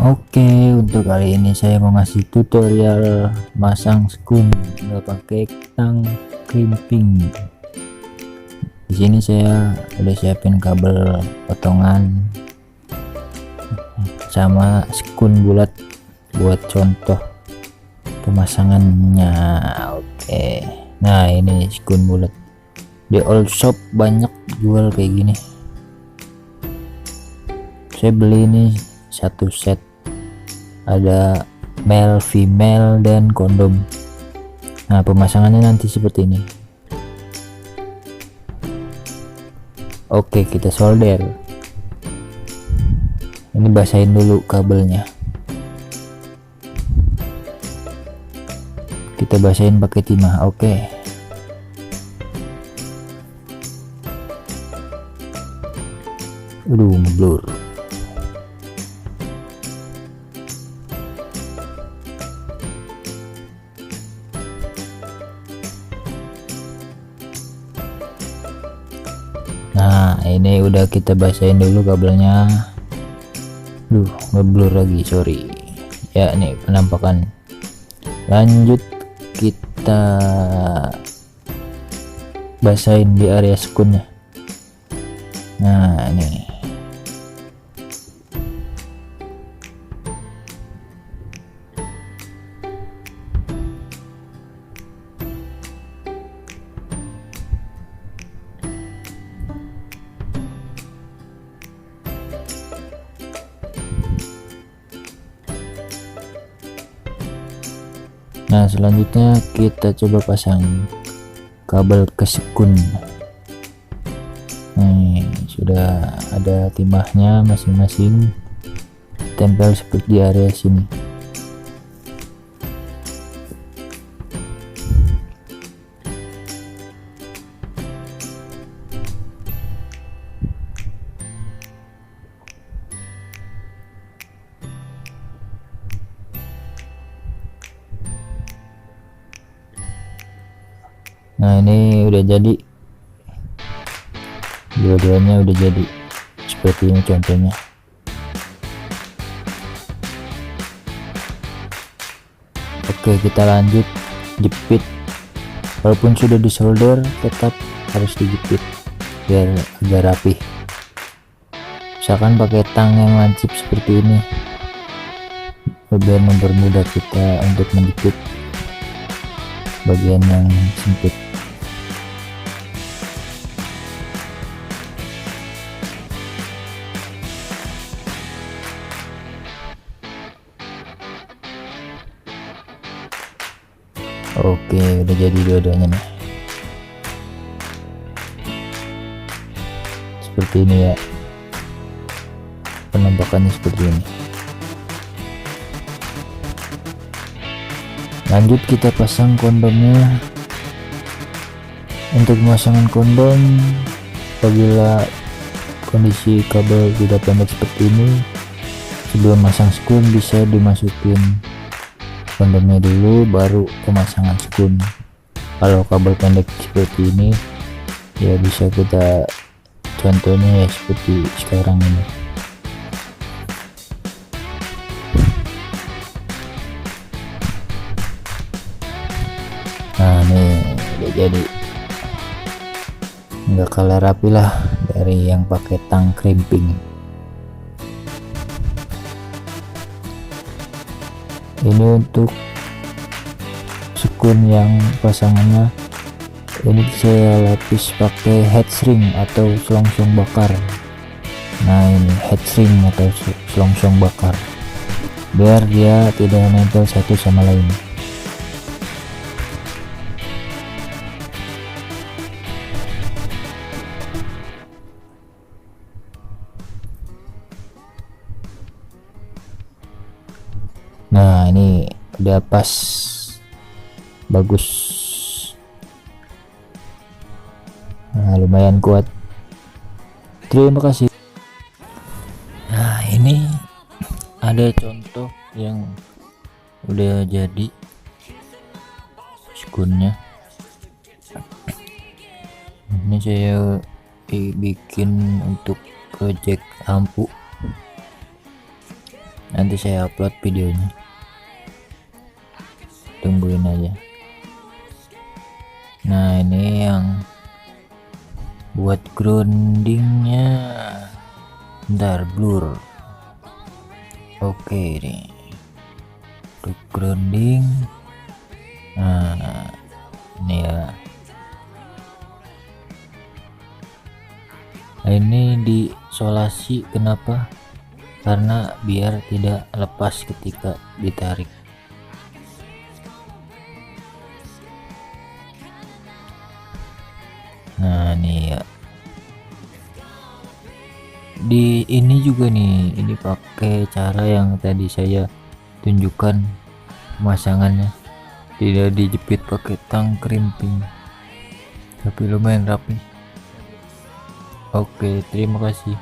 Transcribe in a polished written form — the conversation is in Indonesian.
Oke, untuk kali ini saya mau ngasih tutorial masang skun nggak pakai tang crimping. Di sini saya udah siapin kabel potongan sama skun bulat buat contoh pemasangannya. Oke, nah ini skun bulat di all shop banyak jual kayak gini. Saya beli ini satu set, ada male, female, dan kondom. Nah, pemasangannya nanti seperti ini. Oke, kita solder. Ini basahin dulu kabelnya. Kita basahin pakai timah. Oke. Ngeblur. Nah, ini udah kita basahin dulu kabelnya. Ngeblur lagi, sorry ya. Nih penampakan. Lanjut kita basahin di area skunnya. Nah, ini nah selanjutnya kita coba pasang kabel ke skun. Nih sudah ada timahnya masing-masing, tempel seperti di area sini. Nah, ini udah jadi, dua-duanya udah jadi seperti ini contohnya. Oke, kita lanjut jepit. Walaupun sudah disolder, tetap harus dijepit biar agak rapih. Misalkan pakai tang yang lancip seperti ini, biar mempermudah kita untuk menjepit bagian yang sempit. Oke, udah jadi dua-duanya nih. Seperti ini ya. Penampakannya seperti ini. Lanjut kita pasang kondomnya. Untuk pemasangan kondom, apabila kondisi kabel tidak pendek seperti ini, sebelum masang skun bisa dimasukin kondomnya dulu baru pemasangan skun. Kalau kabel pendek seperti ini ya bisa kita contohnya ya seperti sekarang ini. Nah, nih udah jadi, nggak kalah rapi lah dari yang pakai tang crimping. Ini untuk skun yang pasangannya, ini saya lapis pakai head shrink atau selongsong bakar. Nah, ini head shrink atau selongsong bakar biar dia tidak nempel satu sama lain. Nah, ini udah pas, bagus. Nah, lumayan kuat. Terima kasih. Nah, ini ada contoh yang udah jadi skunnya. Ini saya bikin untuk project lampu. nanti saya upload videonya, tungguin aja. Nah ini yang buat groundingnya, bentar, blur. Oke nih untuk grounding. Nah ini ya, nah, ini diisolasi. Kenapa? Karena biar tidak lepas ketika ditarik. Nah nih ya, di ini juga nih, ini pakai cara yang tadi saya tunjukkan pemasangannya, tidak dijepit pakai tang crimping, tapi lumayan rapi. Oke, terima kasih.